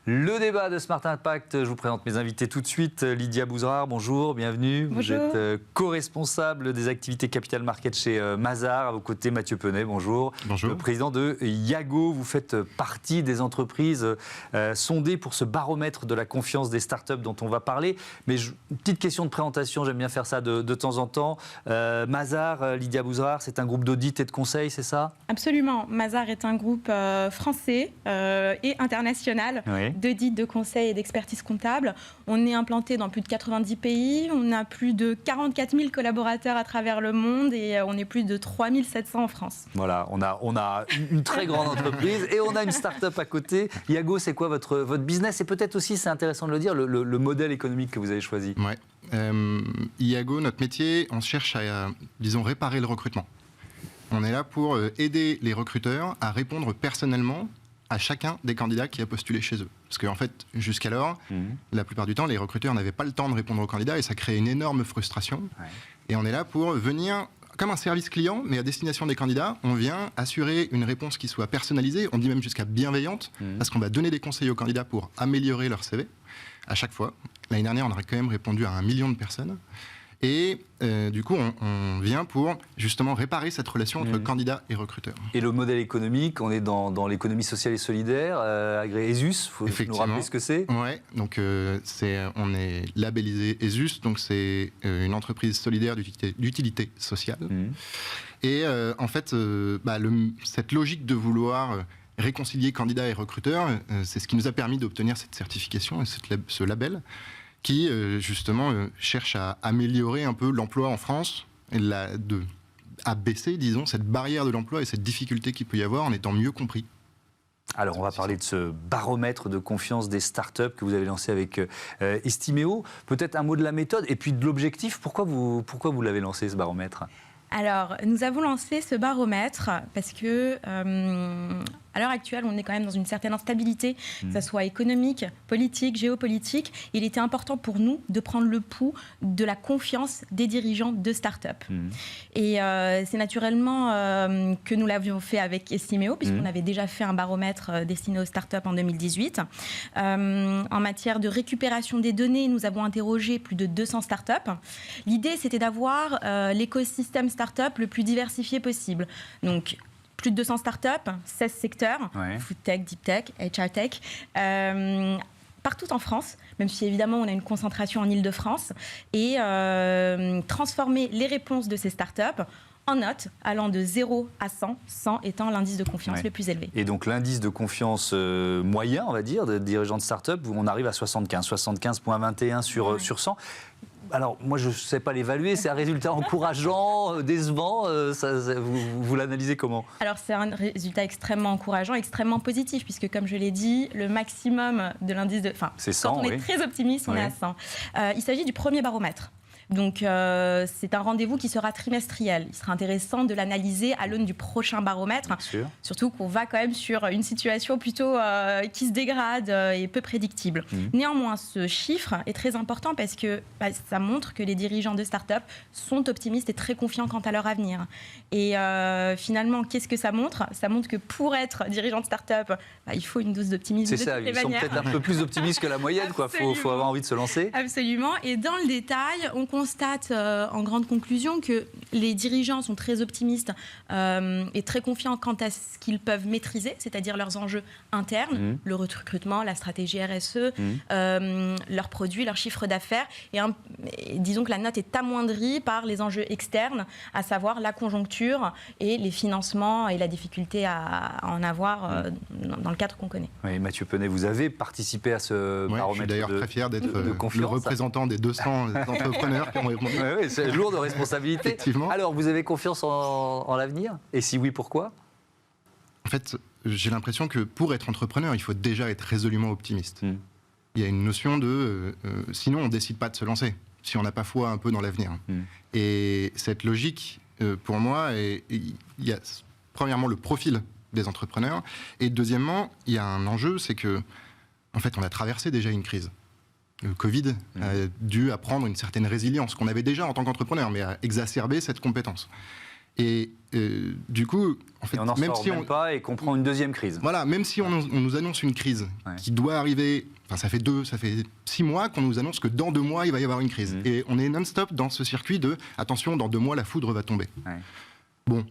Le débat de Smart Impact, je vous présente mes invités tout de suite. Lydia Bouzrard, bonjour, bienvenue. Bonjour. Vous êtes co-responsable des activités Capital Market chez Mazars. À vos côtés, Mathieu Penet, bonjour. Bonjour. Le président de Yago. Vous faites partie des entreprises sondées pour ce baromètre de la confiance des startups dont on va parler. Mais une petite question de présentation, j'aime bien faire ça de temps en temps. Mazars, Lydia Bouzrard, c'est un groupe d'audit et de conseil, c'est ça? Absolument. Mazars est un groupe français et international. Oui. D'audit, de conseil et d'expertise comptable. On est implanté dans plus de 90 pays, on a plus de 44 000 collaborateurs à travers le monde et on est plus de 3 700 en France. Voilà, on a une très grande entreprise et on a une start-up à côté. Yago, c'est quoi votre business? Et peut-être aussi, c'est intéressant de le dire, le modèle économique que vous avez choisi. Ouais. Yago, notre métier, on cherche à, disons, réparer le recrutement. On est là pour aider les recruteurs à répondre personnellement à chacun des candidats qui a postulé chez eux. Parce qu'en fait, jusqu'alors, la plupart du temps, les recruteurs n'avaient pas le temps de répondre aux candidats et ça crée une énorme frustration. Ouais. Et on est là pour venir, comme un service client, mais à destination des candidats, on vient assurer une réponse qui soit personnalisée, on dit même jusqu'à bienveillante, parce qu'on va donner des conseils aux candidats pour améliorer leur CV à chaque fois. L'année dernière, on aurait quand même répondu à 1 million de personnes. Et du coup, on vient pour justement réparer cette relation entre candidat et recruteur. Et le modèle économique, on est dans l'économie sociale et solidaire, agréé ESUS, il faut nous rappeler ce que c'est. Oui, donc on est labellisé ESUS, donc c'est une entreprise solidaire d'utilité sociale. Et en fait, cette logique de vouloir réconcilier candidats et recruteurs, c'est ce qui nous a permis d'obtenir cette certification et ce label, qui justement cherche à améliorer un peu l'emploi en France, et à baisser, disons, cette barrière de l'emploi et cette difficulté qu'il peut y avoir en étant mieux compris. Alors, on va parler de ce baromètre de confiance des startups que vous avez lancé avec Estimeo. Peut-être un mot de la méthode et puis de l'objectif. Pourquoi vous l'avez lancé, ce baromètre ? Alors, nous avons lancé ce baromètre parce que, à l'heure actuelle, on est quand même dans une certaine instabilité, que ce soit économique, politique, géopolitique. Il était important pour nous de prendre le pouls de la confiance des dirigeants de start-up. Et c'est naturellement que nous l'avions fait avec Estimeo, puisqu'on avait déjà fait un baromètre destiné aux start-up en 2018. En matière de récupération des données, nous avons interrogé plus de 200 start-up. L'idée, c'était d'avoir l'écosystème start-up le plus diversifié possible. Donc, plus de 200 startups, 16 secteurs, food tech, deep tech, HR tech, partout en France, même si évidemment on a une concentration en Île-de-France, et transformer les réponses de ces startups en notes allant de 0 à 100, 100 étant l'indice de confiance le plus élevé. Et donc l'indice de confiance moyen, on va dire, des dirigeants de start-up, on arrive à 75,21 sur 100. Alors, moi, je ne sais pas l'évaluer. C'est un résultat encourageant, décevant. Vous l'analysez comment ? Alors, c'est un résultat extrêmement encourageant, extrêmement positif, puisque, comme je l'ai dit, le maximum de l'indice de... Enfin, c'est 100, quand on est très optimiste, on est à 100. Il s'agit du premier baromètre. Donc, c'est un rendez-vous qui sera trimestriel. Il sera intéressant de l'analyser à l'aune du prochain baromètre. Surtout qu'on va quand même sur une situation plutôt qui se dégrade et peu prédictible. Néanmoins, ce chiffre est très important parce que ça montre que les dirigeants de start-up sont optimistes et très confiants quant à leur avenir. Et finalement, qu'est-ce que ça montre ? Ça montre que pour être dirigeant de start-up, il faut une dose d'optimisme. C'est ça, ils sont peut-être un peu plus optimistes que la moyenne. Il faut avoir envie de se lancer. Absolument. Et dans le détail, on constate en grande conclusion que les dirigeants sont très optimistes et très confiants quant à ce qu'ils peuvent maîtriser, c'est-à-dire leurs enjeux internes, le recrutement, la stratégie RSE, leurs produits, leur chiffre d'affaires. Et disons que la note est amoindrie par les enjeux externes, à savoir la conjoncture et les financements et la difficulté à en avoir dans le cadre qu'on connaît. Oui, Mathieu Penet, vous avez participé à ce baromètre. Je suis d'ailleurs très fier d'être le représentant des 200 entrepreneurs qui ont répondu. Oui, c'est lourd de responsabilité. Alors, vous avez confiance en l'avenir ? Et si oui, pourquoi ? En fait, j'ai l'impression que pour être entrepreneur, il faut déjà être résolument optimiste. Il y a une notion de... sinon, on ne décide pas de se lancer, si on n'a pas foi un peu dans l'avenir. Et cette logique, pour moi, il y a premièrement le profil des entrepreneurs, et deuxièmement, il y a un enjeu, c'est que, en fait, on a traversé déjà une crise. Le Covid a dû apprendre une certaine résilience qu'on avait déjà en tant qu'entrepreneur, mais a exacerbé cette compétence. Et du coup, en fait, Et on n'en même sort si même pas et qu'on prend une deuxième crise. Voilà, même si on nous annonce une crise qui doit arriver, enfin ça fait 6 mois qu'on nous annonce que dans 2 mois il va y avoir une crise. Et on est non-stop dans ce circuit de attention, dans 2 mois la foudre va tomber. Bon,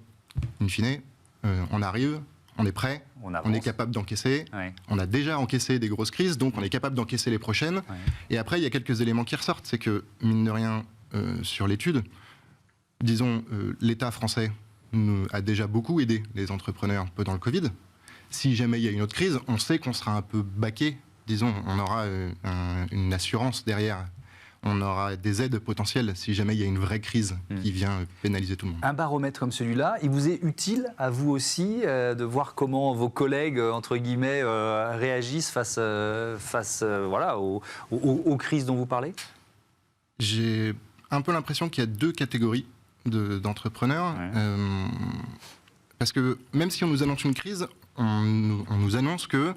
in fine, on arrive, on est prêt, on est capable d'encaisser. On a déjà encaissé des grosses crises, donc on est capable d'encaisser les prochaines. Et après, il y a quelques éléments qui ressortent, c'est que mine de rien, sur l'étude, disons, l'État français a déjà beaucoup aidé les entrepreneurs un peu dans le Covid. Si jamais il y a une autre crise, on sait qu'on sera un peu baqué. Disons, on aura une assurance derrière. On aura des aides potentielles si jamais il y a une vraie crise qui vient pénaliser tout le monde. Un baromètre comme celui-là, il vous est utile à vous aussi de voir comment vos collègues, entre guillemets, réagissent face voilà, aux crises dont vous parlez ? J'ai un peu l'impression qu'il y a 2 catégories d'entrepreneurs. Parce que même si on nous annonce une crise, on nous annonce que,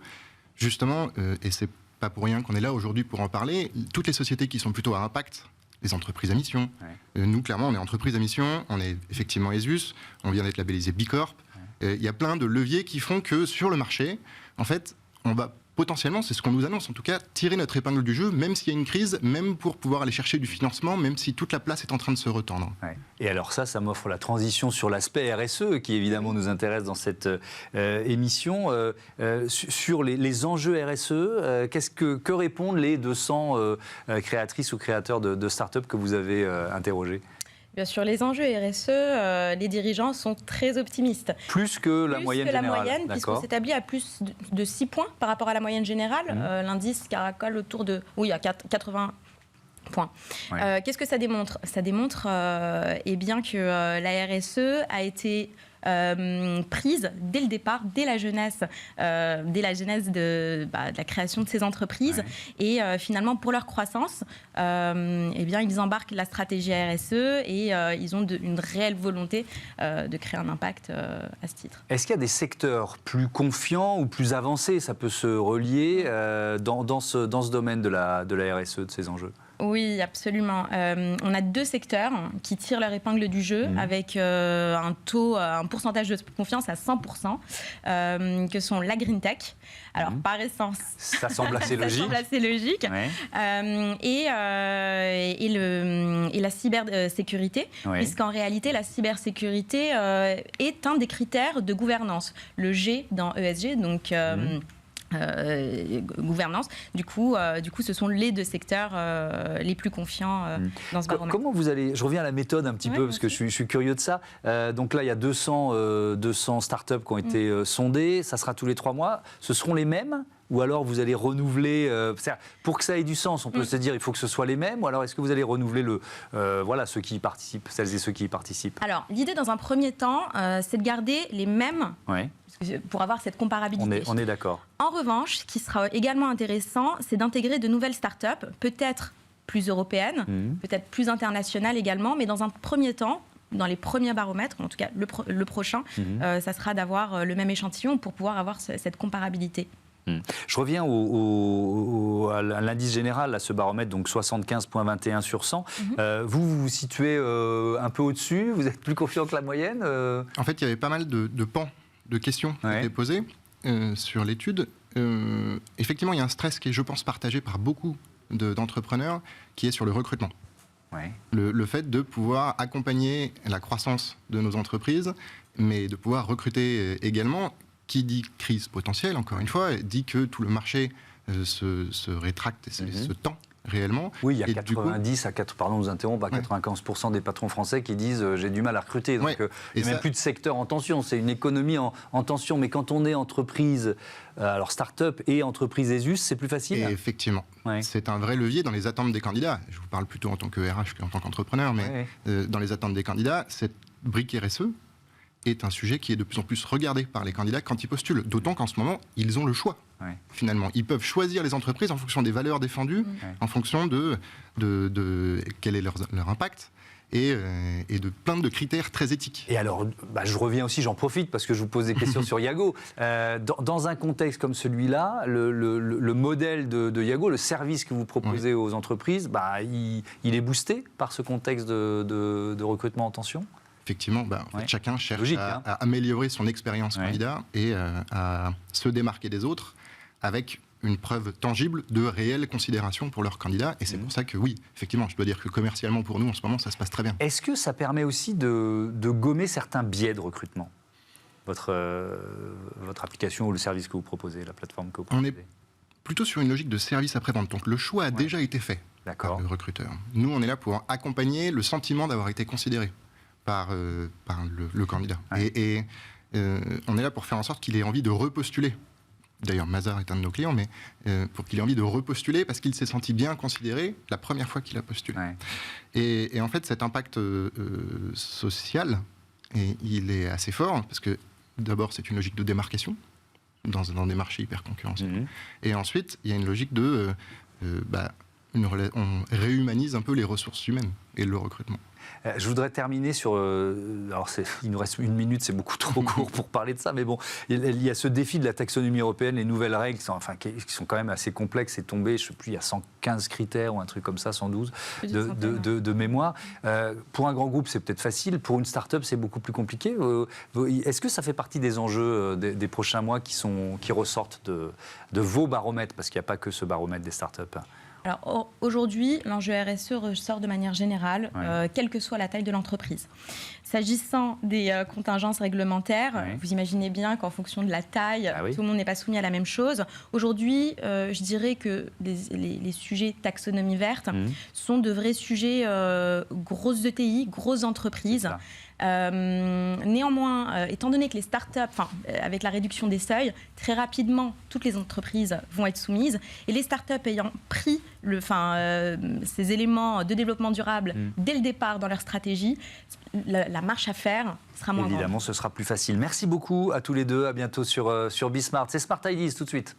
justement, et c'est pas pour rien qu'on est là aujourd'hui pour en parler, toutes les sociétés qui sont plutôt à impact, les entreprises à mission, nous, clairement, on est entreprise à mission, on est effectivement ESUS, on vient d'être labellisé B Corp. Il y a plein de leviers qui font que, sur le marché, en fait, on va potentiellement, c'est ce qu'on nous annonce en tout cas, tirer notre épingle du jeu, même s'il y a une crise, même pour pouvoir aller chercher du financement, même si toute la place est en train de se retendre. Et alors ça m'offre la transition sur l'aspect RSE, qui évidemment nous intéresse dans cette émission. Sur les enjeux RSE, que répondent les 200 créatrices ou créateurs de start-up que vous avez interrogés ? Bien sûr, les enjeux RSE, les dirigeants sont très optimistes. Plus que la moyenne générale. Plus que la moyenne, puisqu'on s'établit à plus de 6 points par rapport à la moyenne générale. L'indice caracole autour de... Oui, à 80 points. Qu'est-ce que ça démontre ? Ça démontre eh bien que la RSE a été... prise dès le départ, dès la genèse de la création de ces entreprises. Et finalement, pour leur croissance, eh bien, ils embarquent la stratégie RSE et ils ont une réelle volonté de créer un impact à ce titre. Est-ce qu'il y a des secteurs plus confiants ou plus avancés, ça peut se relier dans ce domaine de la RSE, de ces enjeux ? Oui, absolument. On a 2 secteurs qui tirent leur épingle du jeu avec un pourcentage de confiance à 100%, que sont la green tech. Alors, par essence, ça semble assez logique. Ça semble assez logique. Et la cybersécurité, puisqu'en réalité, la cybersécurité est un des critères de gouvernance. Le G dans ESG, donc... gouvernance. Du coup, ce sont les 2 secteurs les plus confiants dans ce baromètre. Comment vous allez... Je reviens à la méthode un petit peu, parce que je suis curieux de ça. Donc là, il y a 200 startups qui ont été sondées. Ça sera tous les 3 mois. Ce seront les mêmes ? Ou alors vous allez renouveler... pour que ça ait du sens, on peut se dire il faut que ce soit les mêmes. Ou alors est-ce que vous allez renouveler ceux qui y participent, celles et ceux qui y participent ? Alors, l'idée dans un premier temps, c'est de garder les mêmes... pour avoir cette comparabilité. On est d'accord. En revanche, ce qui sera également intéressant, c'est d'intégrer de nouvelles startups, peut-être plus européennes, peut-être plus internationales également, mais dans un premier temps, dans les premiers baromètres, en tout cas le prochain, ça sera d'avoir le même échantillon pour pouvoir avoir cette comparabilité. Je reviens à l'indice général, à ce baromètre, donc 75,21 sur 100. Vous vous situez un peu au-dessus, vous êtes plus confiant que la moyenne En fait, il y avait pas mal de pans de questions qui étaient posées sur l'étude. Effectivement, il y a un stress qui est, je pense, partagé par beaucoup d'entrepreneurs, qui est sur le recrutement. Le fait de pouvoir accompagner la croissance de nos entreprises, mais de pouvoir recruter également. Qui dit crise potentielle, encore une fois, dit que tout le marché se rétracte et se tend réellement. Oui, il y a 95% des patrons français qui disent j'ai du mal à recruter. Donc il n'y a même plus de secteur en tension, c'est une économie en tension. Mais quand on est entreprise, alors start-up et entreprise ESUS, c'est plus facile. Et effectivement, c'est un vrai levier dans les attentes des candidats. Je vous parle plutôt en tant que RH qu'en tant qu'entrepreneur, mais dans les attentes des candidats, cette brique RSE est un sujet qui est de plus en plus regardé par les candidats quand ils postulent. D'autant qu'en ce moment, ils ont le choix, finalement. Ils peuvent choisir les entreprises en fonction des valeurs défendues, en fonction de quel est leur impact, et de plein de critères très éthiques. Et alors, je reviens aussi, j'en profite, parce que je vous pose des questions sur Yago. Dans un contexte comme celui-là, le modèle de Yago, le service que vous proposez aux entreprises, il est boosté par ce contexte de recrutement en tension ? effectivement, en fait, chacun cherche Logique, à améliorer son expérience candidat et à se démarquer des autres avec une preuve tangible de réelle considération pour leur candidat. Et c'est pour ça que oui, effectivement, je dois dire que commercialement pour nous, en ce moment, ça se passe très bien. Est-ce que ça permet aussi de gommer certains biais de recrutement, votre application ou le service que vous proposez, la plateforme que vous proposez? On est plutôt sur une logique de service après-vente. Donc le choix a déjà été fait par le recruteur. Nous, on est là pour accompagner le sentiment d'avoir été considéré par le candidat. Et on est là pour faire en sorte qu'il ait envie de repostuler. D'ailleurs, Mazars est un de nos clients, mais pour qu'il ait envie de repostuler parce qu'il s'est senti bien considéré la première fois qu'il a postulé. Et en fait, cet impact social, il est assez fort parce que d'abord, c'est une logique de démarcation dans des marchés hyper concurrentiels. Et ensuite, il y a une logique de... on réhumanise un peu les ressources humaines et le recrutement. Je voudrais terminer sur... alors, il nous reste 1 minute, c'est beaucoup trop court pour parler de ça, mais bon, il y a ce défi de la taxonomie européenne, les nouvelles règles qui sont quand même assez complexes et tombées, je ne sais plus, il y a 115 critères ou un truc comme ça, 112 de mémoire. Pour un grand groupe, c'est peut-être facile, pour une start-up, c'est beaucoup plus compliqué. Est-ce que ça fait partie des enjeux des prochains mois qui ressortent de vos baromètres, parce qu'il n'y a pas que ce baromètre des start-up? Alors aujourd'hui, l'enjeu RSE ressort de manière générale, quelle que soit la taille de l'entreprise. S'agissant des contingences réglementaires, vous imaginez bien qu'en fonction de la taille, tout le monde n'est pas soumis à la même chose. Aujourd'hui, je dirais que les sujets taxonomie verte sont de vrais sujets grosses ETI, grosses entreprises. Néanmoins, étant donné que les startups, avec la réduction des seuils, très rapidement, toutes les entreprises vont être soumises. Et les startups ayant pris ces éléments de développement durable dès le départ dans leur stratégie, la marche à faire sera moins grande. Évidemment, ce sera plus facile. Merci beaucoup à tous les deux. À bientôt sur Bismart. C'est Smart Ideas tout de suite.